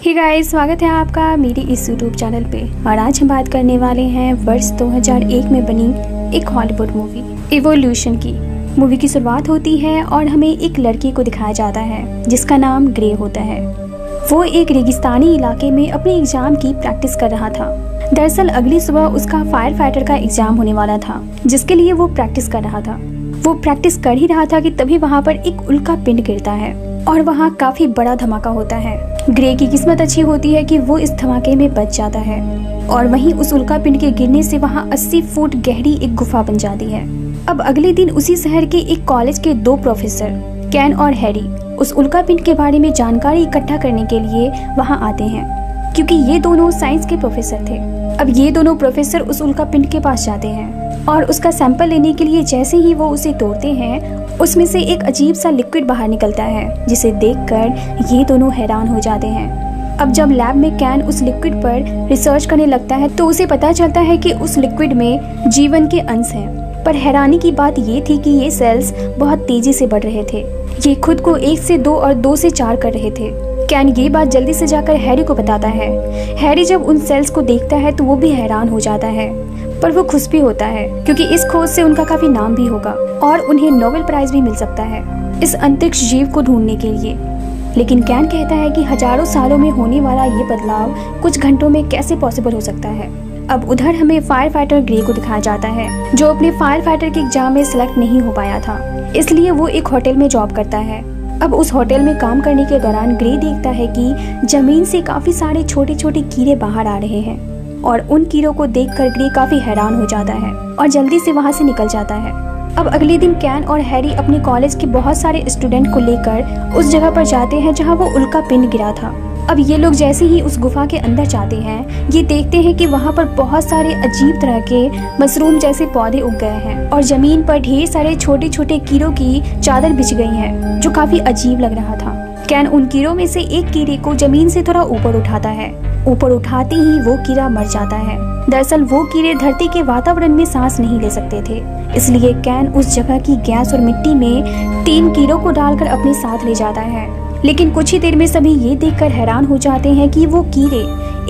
Hey guys, स्वागत है आपका मेरे इस यूट्यूब चैनल पे। और आज हम बात करने वाले हैं वर्ष 2001 में बनी एक हॉलीवुड मूवी इवोल्यूशन की। मूवी की शुरुआत होती है और हमें एक लड़की को दिखाया जाता है जिसका नाम ग्रे होता है। वो एक रेगिस्तानी इलाके में अपने एग्जाम की प्रैक्टिस कर रहा था। दरअसल अगली सुबह उसका फायर फाइटर का एग्जाम होने वाला था, जिसके लिए वो प्रैक्टिस कर रहा था। वो प्रैक्टिस कर ही रहा था कि तभी वहाँ पर एक उल्का पिंड गिरता है और वहाँ काफी बड़ा धमाका होता है। ग्रे की किस्मत अच्छी होती है कि वो इस धमाके में बच जाता है और वहीं उस उल्का पिंड के गिरने से वहाँ 80 फुट गहरी एक गुफा बन जाती है। अब अगले दिन उसी शहर के एक कॉलेज के दो प्रोफेसर कैन और हैरी उस उल्का पिंड के बारे में जानकारी इकट्ठा करने के लिए वहाँ आते हैं, क्योंकि ये दोनों साइंस के प्रोफेसर थे। अब ये दोनों प्रोफेसर उस उल्का पिंड के पास जाते हैं और उसका सैंपल लेने के लिए जैसे ही वो उसे तोड़ते हैं, उसमें से एक अजीब सा लिक्विड बाहर निकलता है, जिसे देखकर ये दोनों हैरान हो जाते हैं। अब जब लैब में कैन उस लिक्विड पर रिसर्च करने लगता है तो उसे पता चलता है कि उस लिक्विड में जीवन के अंश हैं। पर हैरानी की बात ये थी कि ये सेल्स बहुत तेजी से बढ़ रहे थे। ये खुद को 1 से 2 और 2 से 4 कर रहे थे। कैन ये बात जल्दी से जाकर हैरी को बताता है। हैरी जब उन सेल्स को देखता है तो वो भी हैरान हो जाता है, पर वो खुश भी होता है क्योंकि इस खोज से उनका काफी नाम भी होगा और उन्हें नोबेल प्राइज भी मिल सकता है इस अंतरिक्ष जीव को ढूंढने के लिए। लेकिन कैन कहता है कि हजारों सालों में होने वाला ये बदलाव कुछ घंटों में कैसे पॉसिबल हो सकता है। अब उधर हमें फायर फाइटर ग्रे को दिखाया जाता है, जो अपने फायर फाइटर के एग्जाम में सिलेक्ट नहीं हो पाया था, इसलिए वो एक होटल में जॉब करता है। अब उस होटल में काम करने के दौरान ग्रे देखता है कि जमीन से काफी सारे छोटे छोटे कीड़े बाहर आ रहे हैं और उन कीड़ों को देखकर ग्रे काफी हैरान हो जाता है और जल्दी से वहां से निकल जाता है। अब अगले दिन कैन और हैरी अपने कॉलेज के बहुत सारे स्टूडेंट को लेकर उस जगह पर जाते हैं जहां वो उल्का पिंड गिरा था। अब ये लोग जैसे ही उस गुफा के अंदर जाते हैं, ये देखते हैं कि वहाँ पर बहुत सारे अजीब तरह के मशरूम जैसे पौधे उग गए हैं और जमीन पर ढेर सारे छोटे छोटे कीड़ों की चादर बिछ गई है, जो काफी अजीब लग रहा था। कैन उन कीड़ों में से एक कीड़े को जमीन से थोड़ा ऊपर उठाता है। ऊपर उठाते ही वो कीड़ा मर जाता है। दरअसल वो कीड़े धरती के वातावरण में सांस नहीं ले सकते थे, इसलिए कैन उस जगह की गैस और मिट्टी में 3 कीड़ों को डालकर अपने साथ ले जाता है। लेकिन कुछ ही देर में सभी ये देखकर हैरान हो जाते हैं कि वो कीड़े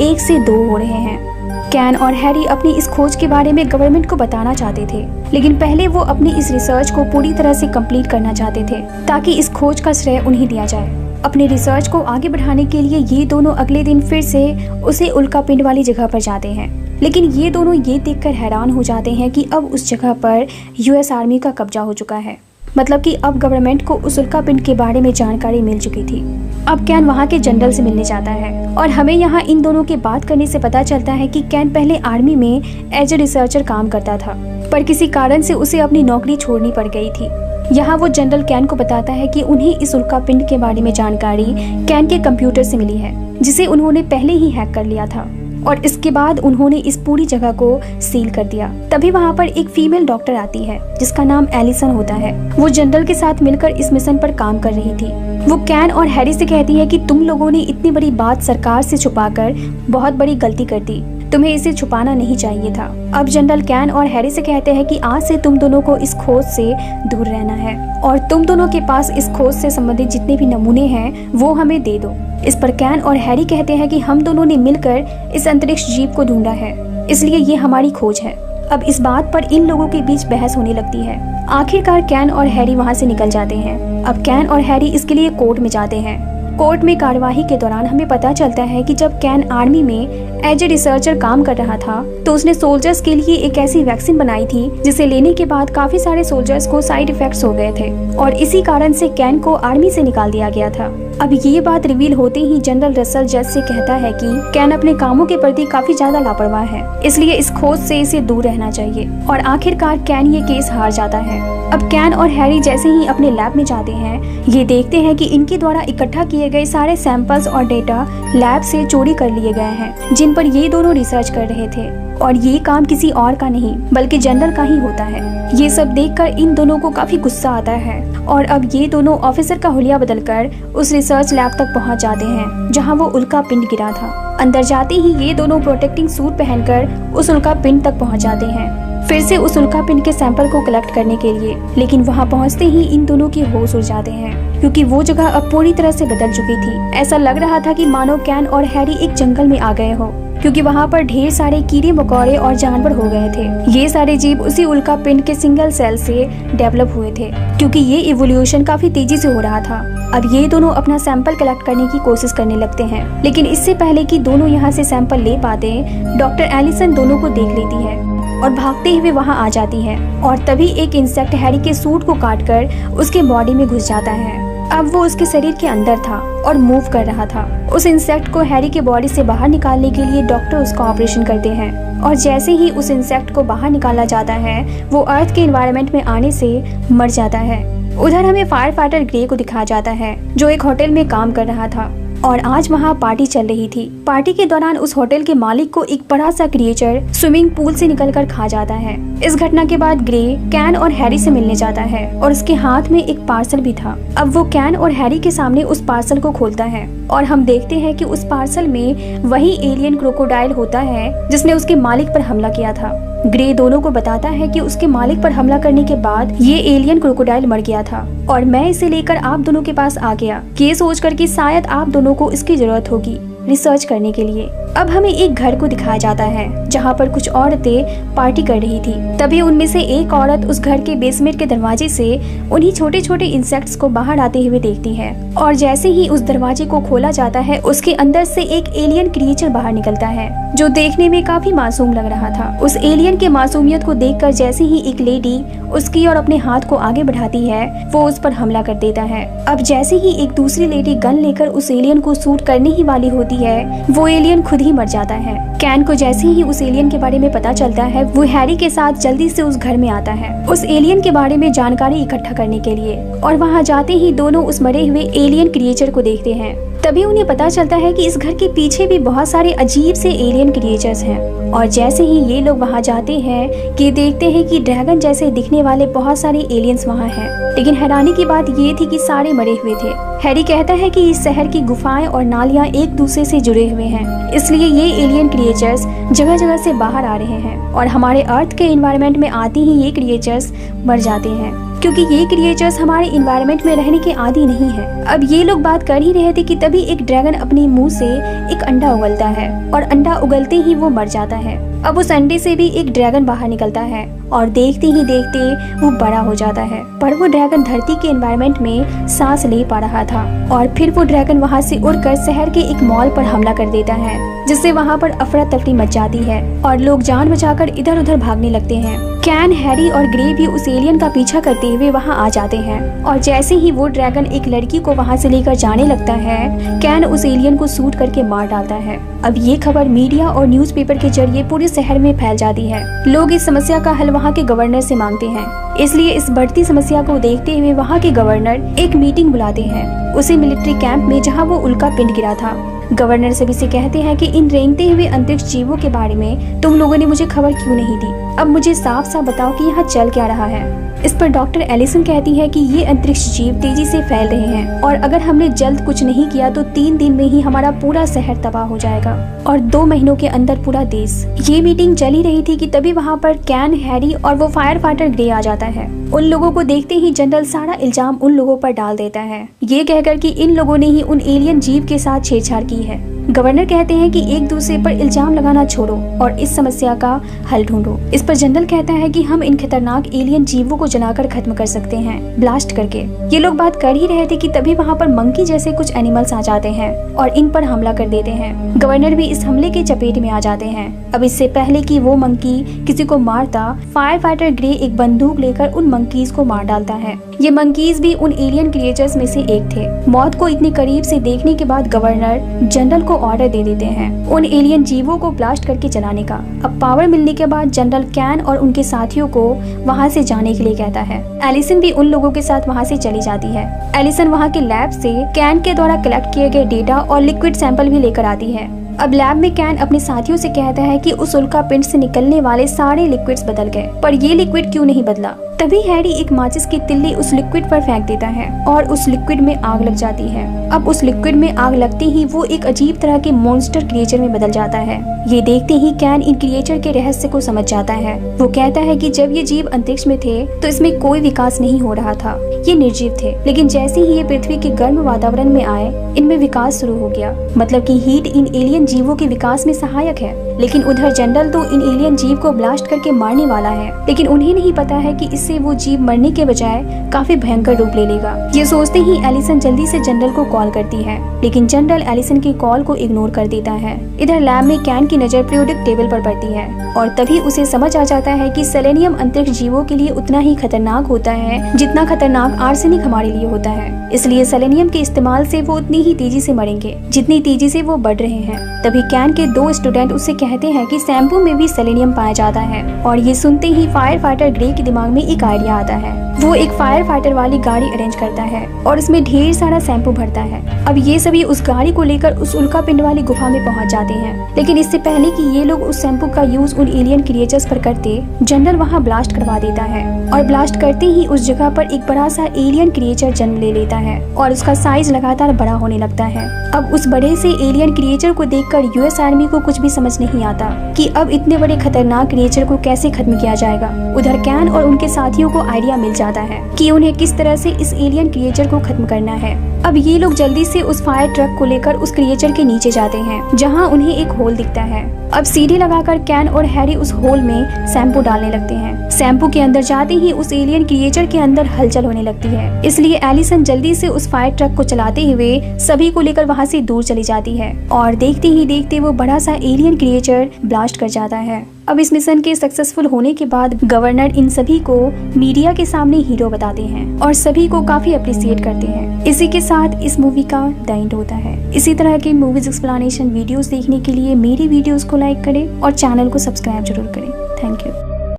1 से 2 हो रहे हैं। कैन और हैरी अपनी इस खोज के बारे में गवर्नमेंट को बताना चाहते थे, लेकिन पहले वो अपनी इस रिसर्च को पूरी तरह से कंप्लीट करना चाहते थे ताकि इस खोज का श्रेय उन्हें दिया जाए। अपने रिसर्च को आगे बढ़ाने के लिए ये दोनों अगले दिन फिर से उसे उल्का पिंड वाली जगह पर जाते हैं, लेकिन ये दोनों ये देखकर हैरान हो जाते हैं कि अब उस जगह पर यूएस आर्मी का कब्जा हो चुका है। मतलब कि अब गवर्नमेंट को उस उल्का पिंड के बारे में जानकारी मिल चुकी थी। अब कैन वहाँ के जनरल से मिलने जाता है और हमें यहाँ इन दोनों के बात करने से पता चलता है कि कैन पहले आर्मी में एज ए रिसर्चर काम करता था, पर किसी कारण से उसे अपनी नौकरी छोड़नी पड़ गई थी। यहाँ वो जनरल कैन को बताता है कि उन्हें इस उल्का पिंड के बारे में जानकारी कैन के कंप्यूटर से मिली है, जिसे उन्होंने पहले ही हैक कर लिया था और इसके बाद उन्होंने इस पूरी जगह को सील कर दिया। तभी वहाँ पर एक फीमेल डॉक्टर आती है जिसका नाम एलिसन होता है। वो जनरल के साथ मिलकर इस मिशन पर काम कर रही थी। वो कैन और हैरी से कहती है कि तुम लोगों ने इतनी बड़ी बात सरकार से छुपाकर बहुत बड़ी गलती कर दी, तुम्हें इसे छुपाना नहीं चाहिए था। अब जनरल कैन और हैरी से कहते हैं कि आज से तुम दोनों को इस खोज से दूर रहना है और तुम दोनों के पास इस खोज से संबंधित जितने भी नमूने हैं वो हमें दे दो। इस पर कैन और हैरी कहते हैं कि हम दोनों ने मिलकर इस अंतरिक्ष जीव को ढूंढा है, इसलिए ये हमारी खोज है। अब इस बात पर इन लोगों के बीच बहस होने लगती है। आखिरकार कैन और हैरी वहाँ से निकल जाते हैं। अब कैन और हैरी इसके लिए कोर्ट में जाते हैं। कोर्ट में कार्यवाही के दौरान हमें पता चलता है कि जब कैन आर्मी में एज ए रिसर्चर काम कर रहा था तो उसने सोल्जर्स के लिए एक ऐसी वैक्सीन बनाई थी जिसे लेने के बाद काफी सारे सोल्जर्स को साइड इफेक्ट्स हो गए थे और इसी कारण से कैन को आर्मी से निकाल दिया गया था। अब ये बात रिवील होते ही जनरल रसल जज से कहता है कि कैन अपने कामों के प्रति काफी ज्यादा लापरवाह है, इसलिए इस खोज से इसे दूर रहना चाहिए और आखिरकार कैन ये केस हार जाता है। अब कैन और हैरी जैसे ही अपने लैब में जाते हैं, ये देखते हैं कि इनके द्वारा इकट्ठा किए गए सारे सैंपल्स और डेटा लैब से चोरी कर लिए गए हैं, जिन पर ये दोनों रिसर्च कर रहे थे और ये काम किसी और का नहीं बल्कि जनरल का ही होता है। ये सब देखकर इन दोनों को काफी गुस्सा आता है और अब ये दोनों ऑफिसर का हुलिया बदलकर उस रिसर्च लैब तक पहुंच जाते हैं जहां वो उल्का पिंड गिरा था। अंदर जाते ही ये दोनों प्रोटेक्टिंग सूट पहनकर उस उल्का पिंड तक पहुंच जाते हैं। फिर से उस उल्कापिंड के सैंपल को कलेक्ट करने के लिए। लेकिन वहाँ पहुँचते ही इन दोनों की होश उड़ जाते हैं, क्योंकि वो जगह अब पूरी तरह से बदल चुकी थी। ऐसा लग रहा था कि मानो कैन और हैरी एक जंगल में आ गए हो, क्योंकि वहाँ पर ढेर सारे कीड़े मकोड़े और जानवर हो गए थे। ये सारे जीव उसी उल्कापिंड के सिंगल सेल से डेवलप हुए थे, क्योंकि ये इवोल्यूशन काफी तेजी से हो रहा था। अब ये दोनों अपना सैंपल कलेक्ट करने की कोशिश करने लगते हैं, लेकिन इससे पहले कि दोनों यहाँ से सैंपल ले पाते, डॉक्टर एलिसन दोनों को देख लेती है और भागते हुए वहाँ आ जाती है। और तभी एक इंसेक्ट हैरी के सूट को काटकर उसके बॉडी में घुस जाता है। अब वो उसके शरीर के अंदर था और मूव कर रहा था। उस इंसेक्ट को हैरी के बॉडी से बाहर निकालने के लिए डॉक्टर उसका ऑपरेशन करते हैं, और जैसे ही उस इंसेक्ट को बाहर निकाला जाता है, वो अर्थ के एनवायरनमेंट में आने से मर जाता है। उधर हमें फायर फाइटर ग्रे को दिखाया जाता है, जो एक होटल में काम कर रहा था और आज वहाँ पार्टी चल रही थी। पार्टी के दौरान उस होटल के मालिक को एक बड़ा सा क्रिएचर स्विमिंग पूल से निकलकर खा जाता है। इस घटना के बाद ग्रे कैन और हैरी से मिलने जाता है और उसके हाथ में एक पार्सल भी था। अब वो कैन और हैरी के सामने उस पार्सल को खोलता है और हम देखते हैं कि उस पार्सल में वही एलियन क्रोकोडाइल होता है जिसने उसके मालिक पर हमला किया था। ग्रे दोनों को बताता है कि उसके मालिक पर हमला करने के बाद ये एलियन क्रोकोडाइल मर गया था और मैं इसे लेकर आप दोनों के पास आ गया, ये सोचकर कि शायद आप दोनों को इसकी जरूरत होगी रिसर्च करने के लिए। अब हमें एक घर को दिखाया जाता है जहाँ पर कुछ औरतें पार्टी कर रही थी। तभी उनमें से एक औरत उस घर के बेसमेंट के दरवाजे से उन्हीं छोटे छोटे इंसेक्ट्स को बाहर आते हुए देखती है, और जैसे ही उस दरवाजे को खोला जाता है, उसके अंदर से एक एलियन क्रिएचर बाहर निकलता है जो देखने में काफी मासूम लग रहा था। उस एलियन के मासूमियत को देखकर जैसे ही एक लेडी उसकी और अपने हाथ को आगे बढ़ाती है, वो उस पर हमला कर देता है। अब जैसे ही एक दूसरी लेडी गन लेकर उस एलियन को शूट करने ही वाली होती है, वो एलियन खुद ही मर जाता है। कैन को जैसे ही उस एलियन के बारे में पता चलता है, वो हैरी के साथ जल्दी से उस घर में आता है उस एलियन के बारे में जानकारी इकट्ठा करने के लिए, और वहाँ जाते ही दोनों उस मरे हुए एलियन क्रिएचर को देखते हैं। तभी उन्हें पता चलता है कि इस घर के पीछे भी बहुत सारे अजीब से एलियन क्रिएचर्स हैं। और जैसे ही ये लोग वहाँ जाते हैं कि देखते हैं कि ड्रैगन जैसे दिखने वाले बहुत सारे एलियंस वहाँ हैं। लेकिन हैरानी की बात ये थी कि सारे मरे हुए थे। हैरी कहता है कि इस शहर की गुफाएं और नालियां एक दूसरे से जुड़े हुए हैं, इसलिए ये एलियन क्रिएचर्स जगह जगह से बाहर आ रहे हैं और हमारे अर्थ के एनवायरनमेंट में आते ही ये क्रिएचर्स मर जाते हैं, क्योंकि ये क्रिएचर्स हमारे एनवायरनमेंट में रहने के आदी नहीं है। अब ये लोग बात कर ही रहे थे कि तभी एक ड्रैगन अपने मुंह से एक अंडा उगलता है और अंडा उगलते ही वो मर जाता है। अब उस अंडे से भी एक ड्रैगन बाहर निकलता है और देखते ही देखते वो बड़ा हो जाता है, पर वो ड्रैगन धरती के एनवायरनमेंट में सांस ले पा रहा था। और फिर वो ड्रैगन वहाँ से उड़कर शहर के एक मॉल पर हमला कर देता है, जिससे वहाँ पर अफरा तफरी मच जाती है और लोग जान बचाकर इधर उधर भागने लगते हैं। कैन, हैरी और ग्रे भी उस एलियन का पीछा करते हुए वहाँ आ जाते हैं, और जैसे ही वो ड्रैगन एक लड़की को वहाँ से लेकर जाने लगता है, कैन उस एलियन को शूट करके मार डालता है। अब ये खबर मीडिया और न्यूज़पेपर के जरिए पूरे शहर में फैल जाती है। लोग इस समस्या का हल वहाँ के गवर्नर से मांगते हैं, इसलिए इस बढ़ती समस्या को देखते हुए वहाँ के गवर्नर एक मीटिंग बुलाते हैं उसी मिलिट्री कैंप में जहाँ वो उल्का पिंड गिरा था। गवर्नर सभी से कहते हैं कि इन रेंगते हुए अंतरिक्ष जीवों के बारे में तुम लोगों ने मुझे खबर क्यों नहीं दी? अब मुझे साफ साफ बताओ कि यहाँ चल क्या रहा है। इस पर डॉक्टर एलिसन कहती है कि ये अंतरिक्ष जीव तेजी से फैल रहे हैं और अगर हमने जल्द कुछ नहीं किया तो 3 दिन में ही हमारा पूरा शहर तबाह हो जाएगा और 2 महीनों के अंदर पूरा देश। ये मीटिंग चल ही रही थी कि तभी वहाँ पर कैन, हैरी और वो फायर फाइटर ग्रे आ जाता है। उन लोगों को देखते ही जनरल सारा इल्जाम उन लोगों पर डाल देता है, ये कहकर कि इन लोगों ने ही उन एलियन जीव के साथ छेड़छाड़ की है। गवर्नर कहते हैं कि एक दूसरे पर इल्जाम लगाना छोड़ो और इस समस्या का हल ढूंढो। इस पर जनरल कहता है कि हम इन खतरनाक एलियन जीवों को जलाकर खत्म कर सकते हैं, ब्लास्ट करके। ये लोग बात कर ही रहे थे कि तभी वहाँ पर मंकी जैसे कुछ एनिमल्स आ जाते हैं और इन पर हमला कर देते हैं। गवर्नर भी इस हमले के चपेट में आ जाते हैं। अब इससे पहले कि वो मंकी किसी को मारता, फायर फाइटर ग्रे एक बंदूक लेकर उन मंकीज को मार डालता है। ये मंकीज भी उन एलियन क्रिएचर्स में से एक थे। मौत को इतने करीब से देखने के बाद गवर्नर जनरल को ऑर्डर दे देते हैं उन एलियन जीवों को ब्लास्ट करके जलाने का। अब पावर मिलने के बाद जनरल कैन और उनके साथियों को वहाँ से जाने के लिए कहता है। एलिसन भी उन लोगों के साथ वहाँ से चली जाती है। एलिसन वहाँ के लैब से कैन के द्वारा कलेक्ट किए गए डेटा और लिक्विड सैंपल भी लेकर आती है। अब लैब में कैन अपने साथियों से कहता है कि उस उल्का पिंड से निकलने वाले सारे लिक्विड्स बदल गए, पर ये लिक्विड क्यों नहीं बदला। तभी हैरी एक माचिस की तिल्ली उस लिक्विड पर फेंक देता है और उस लिक्विड में आग लग जाती है। अब उस लिक्विड में आग लगते ही वो एक अजीब तरह के मॉन्स्टर क्रिएचर में बदल जाता है। ये देखते ही कैन इन क्रिएचर के रहस्य को समझ जाता है। वो कहता है कि जब ये जीव अंतरिक्ष में थे तो इसमें कोई विकास नहीं हो रहा था, ये निर्जीव थे, लेकिन जैसे ही ये पृथ्वी के गर्म वातावरण में आए इनमें विकास शुरू हो गया। मतलब कि हीट इन एलियन जीवों के विकास में सहायक है। लेकिन उधर जनरल तो इन एलियन जीव को ब्लास्ट करके मारने वाला है, लेकिन उन्हें नहीं पता है कि इससे वो जीव मरने के बजाय काफी भयंकर रूप ले लेगा। ये सोचते ही एलिसन जल्दी से जनरल को कॉल करती है, लेकिन जनरल एलिसन की कॉल को इग्नोर कर देता है। इधर लैब में कैन की नजर पीरियोडिक टेबल पर पड़ती है और तभी उसे समझ आ जाता है कि सेलेनियम अंतरिक्ष जीवों के लिए उतना ही खतरनाक होता है जितना खतरनाक आर्सेनिक हमारे लिए होता है। इसलिए सेलेनियम के इस्तेमाल से वो उतनी ही तेजी से मरेंगे जितनी तेजी से वो बढ़ रहे हैं। तभी कैन के 2 स्टूडेंट उससे कहते हैं कि शैम्पू में भी सेलेनियम पाया जाता है और ये सुनते ही फायर फाइटर ग्रे के दिमाग में एक आइडिया आता है। वो एक फायर फाइटर वाली गाड़ी अरेंज करता है और उसमें ढेर सारा शैम्पू भरता है। अब ये सभी उस गाड़ी को लेकर उस उल्कापिंड वाली गुफा में पहुंच जाते हैं, लेकिन इससे पहले कि ये लोग उस शैम्पू का यूज उन एलियन क्रिएचर्स पर करते, जनरल वहाँ ब्लास्ट करवा देता है और ब्लास्ट करते ही उस जगह पर एक बड़ा सा एलियन क्रिएचर जन्म ले लेता है और उसका साइज लगातार बड़ा होने लगता है। अब उस बड़े से एलियन क्रिएचर को देखकर यूएस आर्मी को कुछ भी समझ नहीं आता कि अब इतने बड़े खतरनाक क्रिएचर को कैसे खत्म किया जाएगा। उधर कैन और उनके साथियों को आइडिया मिल जाता है कि उन्हें किस तरह से इस एलियन क्रिएचर को खत्म करना है। अब ये लोग जल्दी से उस फायर ट्रक को लेकर उस क्रिएचर के नीचे जाते हैं जहाँ उन्हें एक होल दिखता है। अब सीढ़ी लगाकर कैन और हैरी उस होल में शैम्पू डालने लगते हैं। शैम्पू के अंदर जाते ही उस एलियन क्रिएचर के अंदर हलचल होने लगती है, इसलिए एलिसन जल्दी से उस फायर ट्रक को चलाते हुए सभी को लेकर वहाँ से दूर चली जाती है और देखते ही देखते वो बड़ा सा एलियन क्रिएचर ब्लास्ट कर जाता है। अब इस मिशन के सक्सेसफुल होने के बाद गवर्नर इन सभी को मीडिया के सामने हीरो बताते हैं और सभी को काफी अप्रिशिएट करते हैं। इसी के साथ इस मूवी का द एंड होता है। इसी तरह के मूवीज एक्सप्लेनेशन वीडियोस देखने के लिए मेरी वीडियोस को लाइक करें और चैनल को सब्सक्राइब जरूर करें। Thank you.